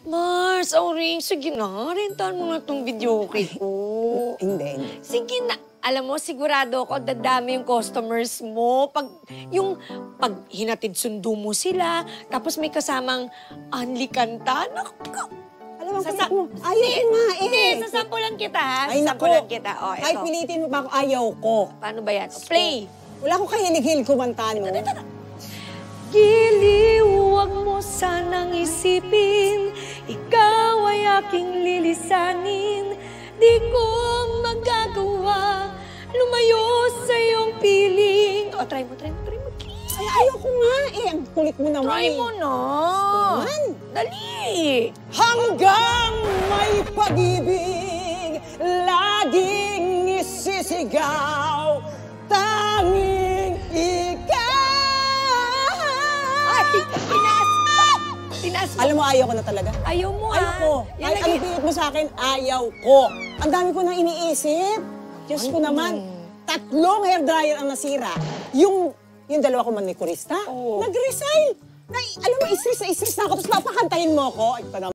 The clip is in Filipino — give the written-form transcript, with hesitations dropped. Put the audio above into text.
Mars, Auring, sige na. Rentahan mo na itong video ko. Hindi. Sige na. Alam mo, sigurado ako, dadami yung customers mo. Pag hinatid sundo mo sila, tapos may kasamang Anli kanta, naku. Alam mo, ayaw ko nga eh. Hindi, sasampulan kita, ha? Ay, naku. Sasampulan kita. O, Kahit ito. pilitin mo pa ako, ayaw ko. Paano ba yan? Play. Wala ko kahilig-hilig kumantaan mo. Giliw, huwag mo sanang isipin, ikaw ay aking lilisanin. Di ko magagawa, lumayo sa iyong piling. O, try mo. Ay, ayaw ko nga eh. Ang kulit mo naman. Try mo na. Naman. Dali. Hanggang may pag-ibig, laging isisigaw, tanging ikaw. Ay, tinaas mo. Alam mo, ayaw ko na talaga. Ayaw mo, Ayaw ko. Kahit Yan, anong pilit mo sa akin, ayaw ko. Ang dami ko nang iniisip. Diyos ko naman, 3 hair dryer ang nasira. Yung 2 ko manikurista, nag-resign. Alam mo, stress na ako, tapos papakantahin mo ako. Ay,